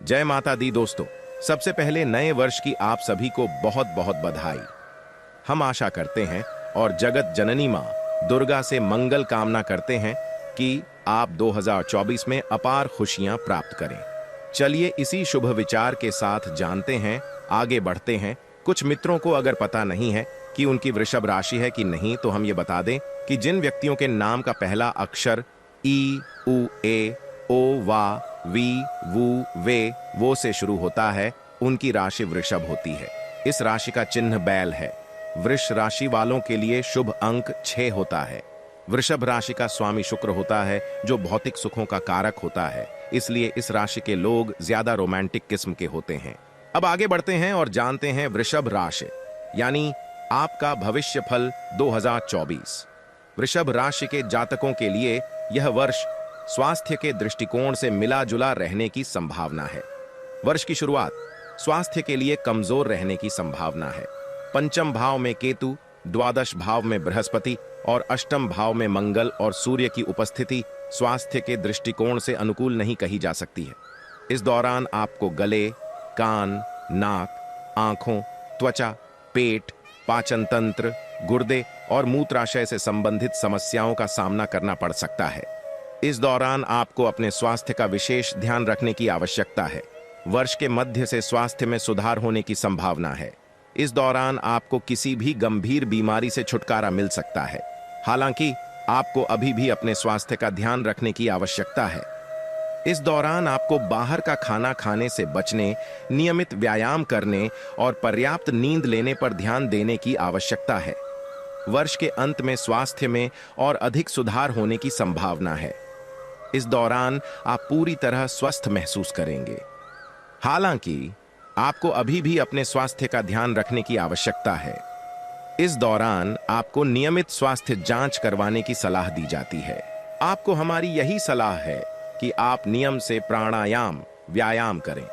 जय माता दी दोस्तों। सबसे पहले नए वर्ष की आप सभी को बहुत बहुत बधाई। हम आशा करते हैं और जगत जननी मां दुर्गा से मंगल कामना करते हैं कि आप 2024 में अपार खुशियां प्राप्त करें। चलिए इसी शुभ विचार के साथ जानते हैं, आगे बढ़ते हैं। कुछ मित्रों को अगर पता नहीं है कि उनकी वृषभ राशि है कि नहीं, तो हम ये बता दें कि जिन व्यक्तियों के नाम का पहला अक्षर ई, उ, ए, ओ, वा, वी, वू, वे, वो से शुरू होता है, उनकी राशि वृषभ होती है। इस राशि का चिन्ह बैल है। वृष राशि वालों के लिए शुभ अंक 6 होता है। वृषभ राशि का स्वामी शुक्र होता है, जो भौतिक सुखों का कारक होता है। इसलिए इस राशि के लोग ज्यादा रोमांटिक किस्म के होते हैं। अब आगे बढ़ते हैं और जानते हैं वृषभ राशि यानी आपका भविष्य फल 2024। वृषभ राशि के जातकों के लिए यह वर्ष स्वास्थ्य के दृष्टिकोण से मिला जुला रहने की संभावना है। वर्ष की शुरुआत स्वास्थ्य के लिए कमजोर रहने की संभावना है। पंचम भाव में केतु, द्वादश भाव में बृहस्पति और अष्टम भाव में मंगल और सूर्य की उपस्थिति स्वास्थ्य के दृष्टिकोण से अनुकूल नहीं कही जा सकती है। इस दौरान आपको गले, कान, नाक, आंखों, त्वचा, पेट, पाचन तंत्र, गुर्दे और मूत्राशय से संबंधित समस्याओं का सामना करना पड़ सकता है। इस दौरान आपको अपने स्वास्थ्य का विशेष ध्यान रखने की आवश्यकता है। वर्ष के मध्य से स्वास्थ्य में सुधार होने की संभावना है। इस दौरान आपको किसी भी गंभीर बीमारी से छुटकारा मिल सकता है। हालांकि आपको अभी भी अपने स्वास्थ्य का ध्यान रखने की आवश्यकता है। इस दौरान आपको बाहर का खाना खाने से बचने, नियमित व्यायाम करने और पर्याप्त नींद लेने पर ध्यान देने की आवश्यकता है। वर्ष के अंत में स्वास्थ्य में और अधिक सुधार होने की संभावना है। इस दौरान आप पूरी तरह स्वस्थ महसूस करेंगे। हालांकि आपको अभी भी अपने स्वास्थ्य का ध्यान रखने की आवश्यकता है। इस दौरान आपको नियमित स्वास्थ्य जांच करवाने की सलाह दी जाती है। आपको हमारी यही सलाह है कि आप नियम से प्राणायाम, व्यायाम करें,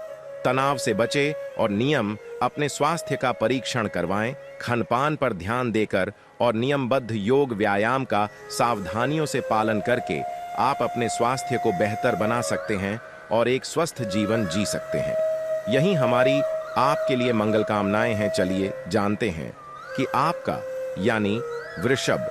तनाव से बचें और नियम अपने स्वास्थ्य का परीक्षण करवाएं। खानपान पर ध्यान देकर और नियमबद्ध योग व्यायाम का सावधानियों से पालन करके आप अपने स्वास्थ्य को बेहतर बना सकते हैं और एक स्वस्थ जीवन जी सकते हैं। यही हमारी आपके लिए मंगल कामनाएं हैं। चलिए जानते हैं कि आपका यानी वृषभ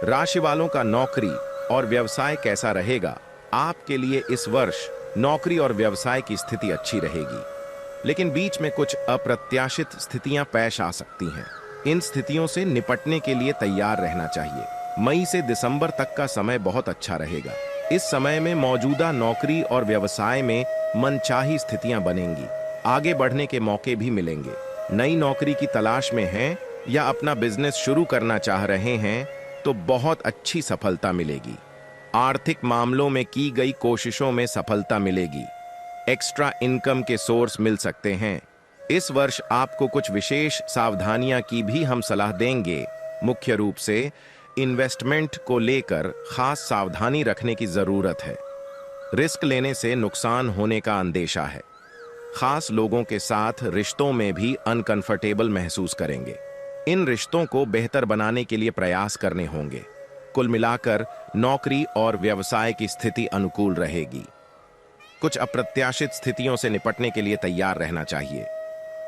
राशि वालों का नौकरी और व्यवसाय कैसा रहेगा। आपके लिए इस वर्ष नौकरी और व्यवसाय की स्थिति अच्छी रहेगी, लेकिन बीच में कुछ अप्रत्याशित स्थितियां पेश आ सकती हैं। इन स्थितियों से निपटने के लिए तैयार रहना चाहिए। मई से दिसंबर तक का समय बहुत अच्छा रहेगा। इस समय में मौजूदा नौकरी और व्यवसाय में मनचाही स्थितियां बनेंगी। आगे बढ़ने के मौके भी मिलेंगे। नई नौकरी की तलाश में हैं या अपना बिजनेस शुरू करना चाह रहे हैं तो बहुत अच्छी सफलता मिलेगी। आर्थिक मामलों में की गई कोशिशों में सफलता मिलेगी। एक्स्ट्रा इनकम के सोर्स मिल सकते हैं। इस वर्ष आपको कुछ विशेष सावधानियां की भी हम सलाह देंगे। मुख्य रूप से इन्वेस्टमेंट को लेकर खास सावधानी रखने की जरूरत है। रिस्क लेने से नुकसान होने का अंदेशा है। खास लोगों के साथ रिश्तों में भी अनकंफर्टेबल महसूस करेंगे। इन रिश्तों को बेहतर बनाने के लिए प्रयास करने होंगे। कुल मिलाकर नौकरी और व्यवसाय की स्थिति अनुकूल रहेगी। कुछ अप्रत्याशित स्थितियों से निपटने के लिए तैयार रहना चाहिए।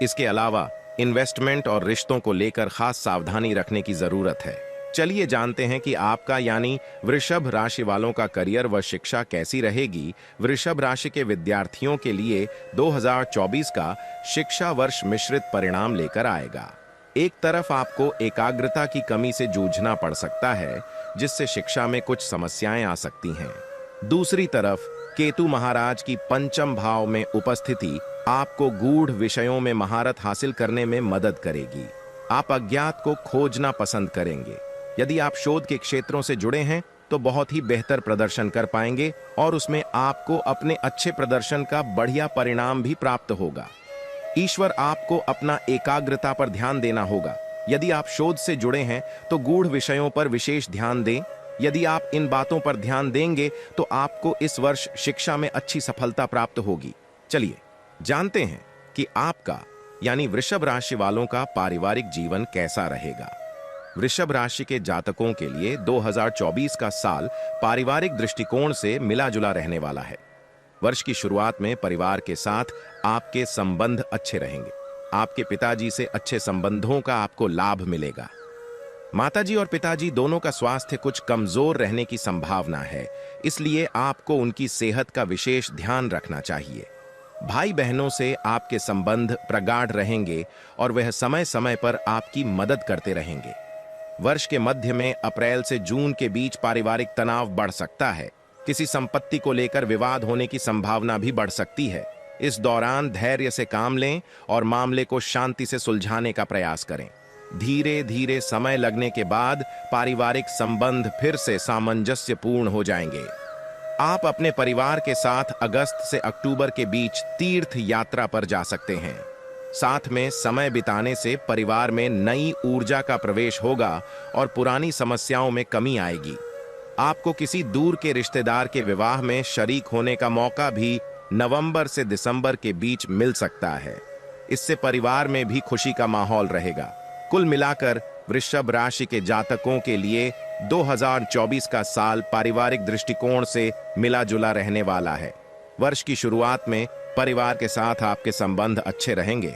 इसके अलावा इन्वेस्टमेंट और रिश्तों को लेकर खास सावधानी रखने की जरूरत है। चलिए जानते हैं कि आपका यानी वृषभ राशि वालों का करियर व शिक्षा कैसी रहेगी। वृषभ राशि के विद्यार्थियों के लिए 2024 का शिक्षा वर्ष मिश्रित परिणाम लेकर आएगा। एक तरफ आपको एकाग्रता की कमी से जूझना पड़ सकता है, जिससे शिक्षा में कुछ समस्याएं आ सकती हैं। दूसरी तरफ केतु महाराज की पंचम भाव में उपस्थिति आपको गूढ़ विषयों में महारत हासिल करने में मदद करेगी। आप अज्ञात को खोजना पसंद करेंगे। यदि आप शोध के क्षेत्रों से जुड़े हैं तो बहुत ही बेहतर प्रदर्शन कर पाएंगे और उसमें आपको अपने अच्छे प्रदर्शन का बढ़िया परिणाम भी प्राप्त होगा। ईश्वर आपको अपना एकाग्रता पर ध्यान देना होगा। यदि आप शोध से जुड़े हैं तो गूढ़ विषयों पर विशेष ध्यान दें। यदि आप इन बातों पर ध्यान देंगे तो आपको इस वर्ष शिक्षा में अच्छी सफलता प्राप्त होगी। चलिए जानते हैं कि आपका यानी वृषभ राशि वालों का पारिवारिक जीवन कैसा रहेगा। वृषभ राशि के जातकों के लिए 2024 का साल पारिवारिक दृष्टिकोण से मिला जुला रहने वाला है। वर्ष की शुरुआत में परिवार के साथ आपके संबंध अच्छे रहेंगे। आपके पिताजी से अच्छे संबंधों का आपको लाभ मिलेगा। माताजी और पिताजी दोनों का स्वास्थ्य कुछ कमजोर रहने की संभावना है, इसलिए आपको उनकी सेहत का विशेष ध्यान रखना चाहिए। भाई बहनों से आपके संबंध प्रगाढ़ रहेंगे और वह समय समय पर आपकी मदद करते रहेंगे। वर्ष के मध्य में अप्रैल से जून के बीच पारिवारिक तनाव बढ़ सकता है। किसी संपत्ति को लेकर विवाद होने की संभावना भी बढ़ सकती है। इस दौरान धैर्य से काम लें और मामले को शांति से सुलझाने का प्रयास करें। धीरे धीरे समय लगने के बाद पारिवारिक संबंध फिर से सामंजस्यपूर्ण हो जाएंगे। आप अपने परिवार के साथ अगस्त से अक्टूबर के बीच तीर्थ यात्रा पर जा सकते हैं। साथ में समय बिताने से परिवार में नई ऊर्जा का प्रवेश होगा और पुरानी समस्याओं में कमी आएगी। आपको किसी दूर के रिश्तेदार के विवाह में शरीक होने का मौका भी नवंबर से दिसंबर के बीच मिल सकता है। इससे परिवार में भी खुशी का माहौल रहेगा। कुल मिलाकर वृषभ राशि के जातकों के लिए 2024 का साल पारिवारिक दृष्टिकोण से मिला जुला रहने वाला है। वर्ष की शुरुआत में परिवार के साथ आपके संबंध अच्छे रहेंगे।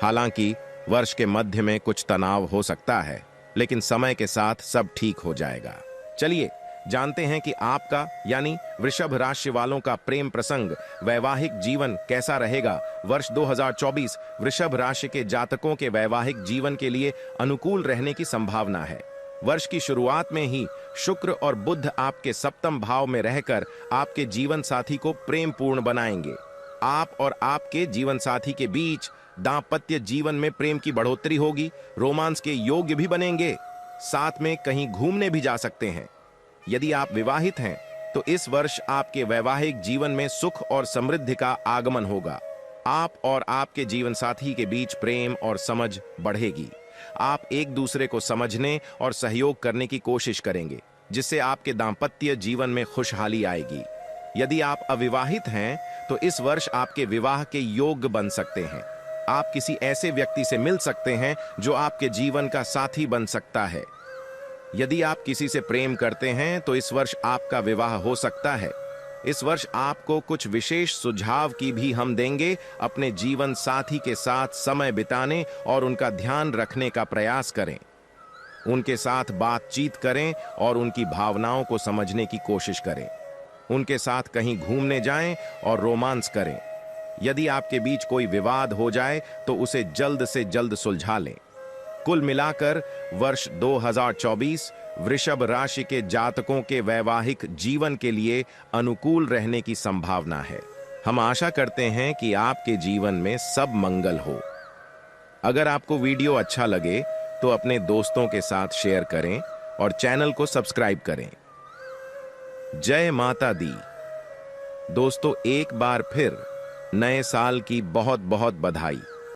हालांकि वर्ष के मध्य में कुछ तनाव हो सकता है, लेकिन समय के साथ सब ठीक हो जाएगा। चलिए जानते हैं कि आपका यानी वृषभ राशि वालों का प्रेम प्रसंग, वैवाहिक जीवन कैसा रहेगा। वर्ष 2024 वृषभ राशि के जातकों के वैवाहिक जीवन के लिए अनुकूल रहने की संभावना है। वर्ष की शुरुआत में ही शुक्र और बुध आपके सप्तम भाव में रहकर आपके जीवन साथी को प्रेम पूर्ण बनाएंगे। आप और आपके जीवन साथी के बीच दांपत्य जीवन में प्रेम की बढ़ोतरी होगी। रोमांस के योग्य भी बनेंगे। साथ में कहीं घूमने भी जा सकते हैं। यदि आप विवाहित हैं तो इस वर्ष आपके वैवाहिक जीवन में सुख और समृद्धि का आगमन होगा। आप और आपके जीवन साथी के बीच प्रेम और समझ बढ़ेगी। आप एक दूसरे को समझने और सहयोग करने की कोशिश करेंगे, जिससे आपके दांपत्य जीवन में खुशहाली आएगी। यदि आप अविवाहित हैं तो इस वर्ष आपके विवाह के योग्य बन सकते हैं। आप किसी ऐसे व्यक्ति से मिल सकते हैं जो आपके जीवन का साथी बन सकता है। यदि आप किसी से प्रेम करते हैं तो इस वर्ष आपका विवाह हो सकता है। इस वर्ष आपको कुछ विशेष सुझाव की भी हम देंगे। अपने जीवन साथी के साथ समय बिताने और उनका ध्यान रखने का प्रयास करें। उनके साथ बातचीत करें और उनकी भावनाओं को समझने की कोशिश करें। उनके साथ कहीं घूमने जाएं और रोमांस करें। यदि आपके बीच कोई विवाद हो जाए तो उसे जल्द से जल्द सुलझा लें। कुल मिलाकर वर्ष 2024 वृषभ राशि के जातकों के वैवाहिक जीवन के लिए अनुकूल रहने की संभावना है। हम आशा करते हैं कि आपके जीवन में सब मंगल हो। अगर आपको वीडियो अच्छा लगे तो अपने दोस्तों के साथ शेयर करें और चैनल को सब्सक्राइब करें। जय माता दी। दोस्तों, एक बार फिर नए साल की बहुत बहुत बधाई।